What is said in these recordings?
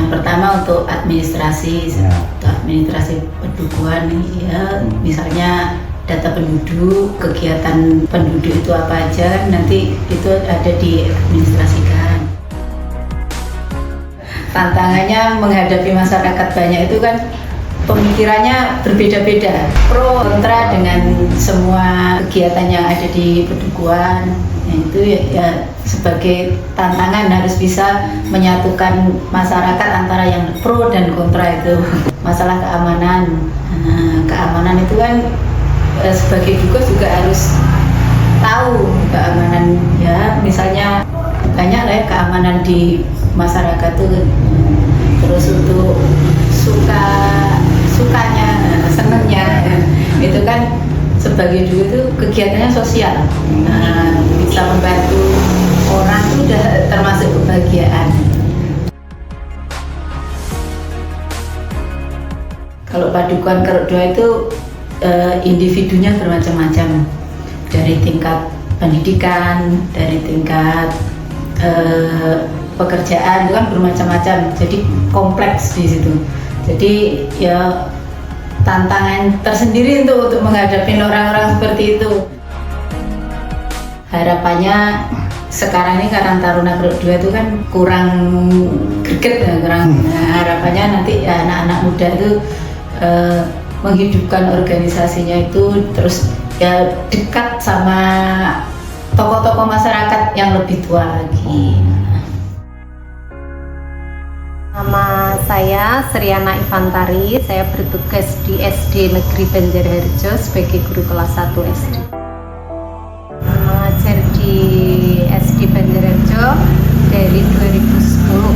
Yang pertama untuk administrasi, untuk administrasi pedukuhan ya, misalnya data penduduk, kegiatan penduduk itu apa aja, nanti itu ada diadministrasikan. Tantangannya menghadapi masyarakat banyak itu kan pemikirannya berbeda-beda, pro kontra dengan semua kegiatan yang ada di pedukuhan. Itu ya sebagai tantangan harus bisa menyatukan masyarakat antara yang pro dan kontra itu. Masalah keamanan, keamanan itu kan sebagai dukes juga harus tahu keamanan ya, misalnya banyak lah ya keamanan di masyarakat tuh. Terus untuk sukanya, senangnya itu kan sebagai dulu itu kegiatannya sosial, bisa membantu orang itu udah termasuk kebahagiaan. Kalau padukuhan Keruk 2 itu individunya bermacam-macam, dari tingkat pendidikan, dari tingkat pekerjaan itu kan bermacam-macam, jadi kompleks di situ. Jadi ya tantangan tersendiri untuk menghadapi orang-orang seperti itu. Harapannya sekarang ini Karang Taruna Keruk 2 itu kan kurang greget ya, harapannya nanti ya, anak-anak muda itu menghidupkan organisasinya itu, terus ya dekat sama tokoh-tokoh masyarakat yang lebih tua lagi. Nama saya Sriana Ivantari, saya bertugas di SD Negeri Banjarharjo sebagai guru kelas 1 SD. Mengajar di SD Banjarharjo dari 2010.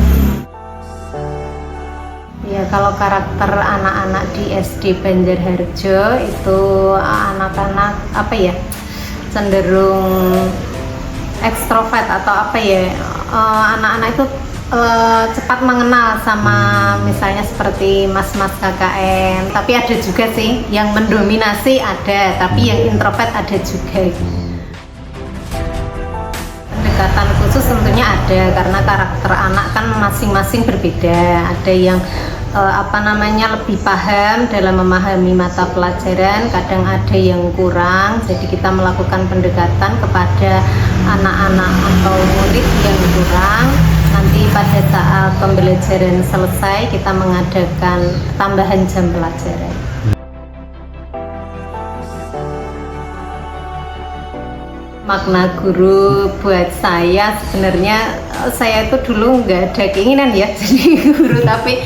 Ya, kalau karakter anak-anak di SD Banjarharjo itu anak-anak apa ya, cenderung ekstrovert atau apa ya, anak-anak itu cepat mengenal sama misalnya seperti mas-mas KKN, tapi ada juga sih yang mendominasi ada, tapi yang introvert ada juga. Pendekatan khusus tentunya ada, karena karakter anak kan masing-masing berbeda. Ada yang lebih paham dalam memahami mata pelajaran, kadang ada yang kurang, jadi kita melakukan pendekatan kepada anak-anak atau murid yang kurang. Nanti pada saat pembelajaran selesai kita mengadakan tambahan jam pelajaran. Makna guru buat saya sebenarnya, saya itu dulu nggak ada keinginan ya jadi guru, tapi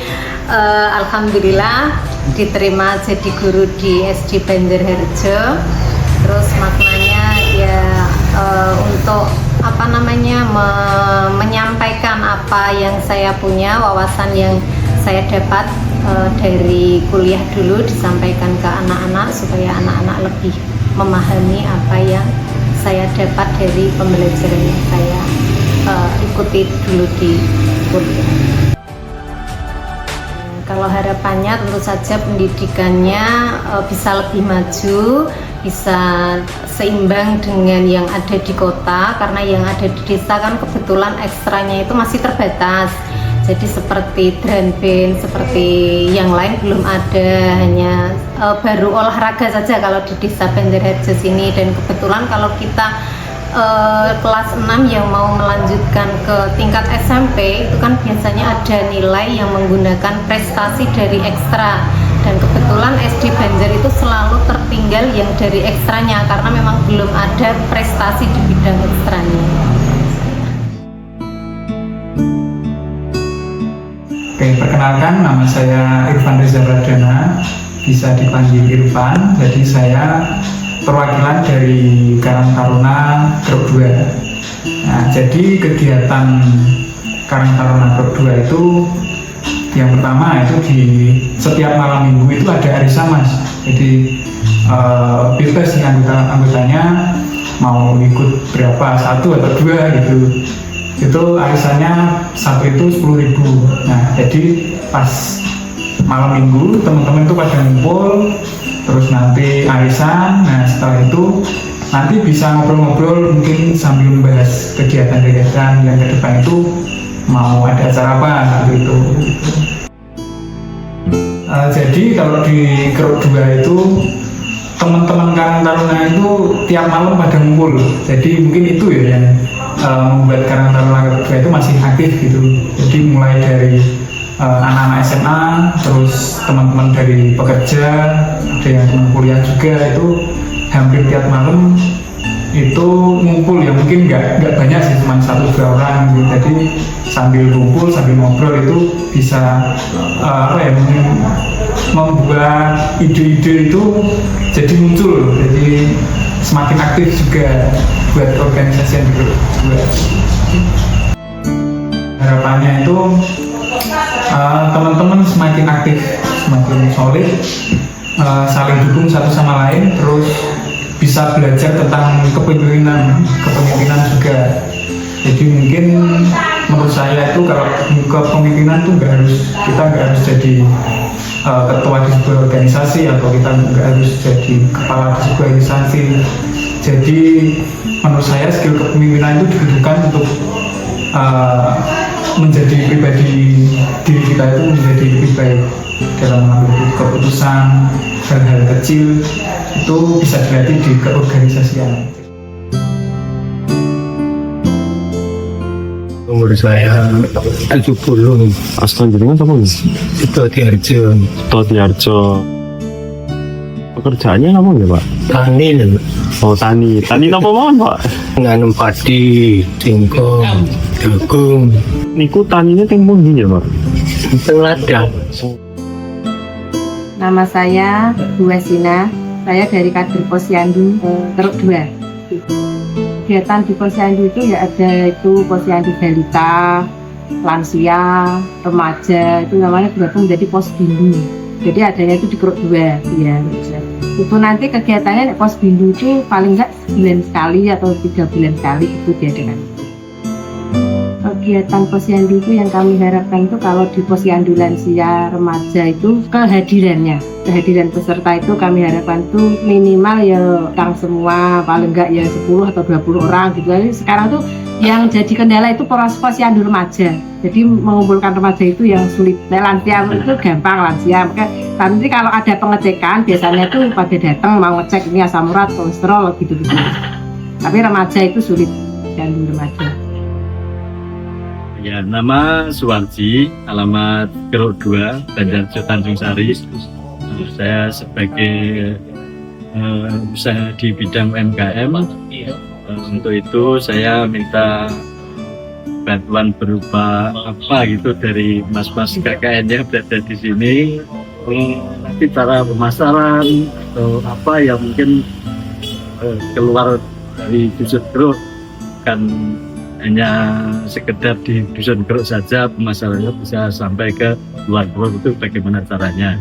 alhamdulillah diterima jadi guru di SD Banjarharjo. Terus maknanya ya untuk menyampaikan apa yang saya punya, wawasan yang saya dapat dari kuliah dulu disampaikan ke anak-anak supaya anak-anak lebih memahami apa yang saya dapat dari pembelajaran yang saya ikuti dulu di kuliah. Kalau harapannya tentu saja pendidikannya bisa lebih maju, bisa seimbang dengan yang ada di kota, karena yang ada di desa kan kebetulan ekstranya itu masih terbatas. Jadi seperti drum band, seperti yang lain belum ada, hanya baru olahraga saja kalau di desa Banjarharjo sini. Dan kebetulan kalau kita kelas 6 yang mau melanjutkan ke tingkat SMP itu kan biasanya ada nilai yang menggunakan prestasi dari ekstra, dan kebetulan SD Banjar itu selalu tertinggal yang dari ekstranya karena memang belum ada prestasi di bidang ekstranya. Oke, perkenalkan, nama saya Irfan Reza Pradana, bisa dipanggil Irfan. Jadi saya perwakilan dari Karang Taruna Keruk 2. Nah, jadi kegiatan Karang Taruna Keruk 2 itu yang pertama itu di setiap malam minggu itu ada arisan, Mas. Jadi bebas nih anggotanya mau ikut berapa, 1 atau 2 gitu. Itu arisannya satu itu 10.000. Nah, jadi pas malam minggu teman-teman itu pada ngumpul, terus nanti arisan. Nah, setelah itu nanti bisa ngobrol-ngobrol, mungkin sambil membahas kegiatan-kegiatan yang ke depan itu mau ada acara apa gitu. Jadi kalau di Keruk 2 itu teman-teman Karang Taruna itu tiap malam pada ngumpul. Jadi mungkin itu ya yang membuat Karang Taruna Keruk 2 itu masih aktif gitu. Jadi mulai dari anak-anak SMA, terus teman-teman dari pekerja, ada yang teman kuliah juga, itu hampir tiap malam itu ngumpul ya, mungkin nggak banyak sih, cuma 1-2 orang gitu. Jadi sambil kumpul sambil ngobrol itu bisa membuat ide-ide itu jadi muncul, jadi semakin aktif juga buat organisasi yang juga. Harapannya itu teman-teman semakin aktif, semakin solid, saling dukung satu sama lain, terus bisa belajar tentang kepemimpinan juga. Jadi mungkin menurut saya itu kalau kepemimpinan itu kita nggak harus jadi ketua di sebuah organisasi, atau kita nggak harus jadi kepala di sebuah organisasi. Jadi menurut saya skill kepemimpinan itu dibutuhkan untuk menjadi pribadi diri kita itu menjadi lebih baik dalam mengambil keputusan. Hal-hal kecil itu bisa dilatih di keorganisasian. Umur saya 70. Asal jenengan apa nih? Itu Diharjo. Diharjo. Pekerjaannya apa ya Pak? Tani lho. Oh tani. Tani apa mawon Pak? Nanam padi, singkong, jagung, Niku taninya teng pundi ya Pak? teng ladang. Nama saya Bu Wesina, saya dari kader Posyandu Keruk 2. Kegiatan di Posyandu itu ya ada itu Posyandu Balita, lansia, remaja, itu namanya bergabung menjadi Posbindu. Jadi adanya itu di Keruk 2 ya. Itu nanti kegiatannya di Posbindu itu paling enggak 9 sekali atau 3 bulan sekali itu diadakan. Kegiatan Posyandu itu yang kami harapkan itu kalau di Posyandu lansia remaja itu kehadiran peserta itu kami harapkan itu minimal ya orang semua, paling enggak ya 10 atau 20 orang gitu. Jadi sekarang tuh yang jadi kendala itu Posyandu remaja. Jadi mengumpulkan remaja itu yang sulit. Nah, lansia itu gampang lansia. Maka nanti kalau ada pengecekan biasanya tuh pada datang mau ngecek ini asam urat, kolesterol gitu-gitu. Tapi remaja itu sulit, Posyandu remaja. Ya, nama Suwarji, alamat Keruk 2, Banjarjo Tanjung Sari. Saya sebagai usaha di bidang UMKM. Untuk itu saya minta bantuan berupa apa gitu dari mas-mas KKN yang berada di sini. Nanti cara pemasaran atau apa yang mungkin keluar dari dusun Keruk kan hanya sekedar di dusun Keruk saja, pemasarannya bisa sampai ke luar Keruk, itu bagaimana caranya.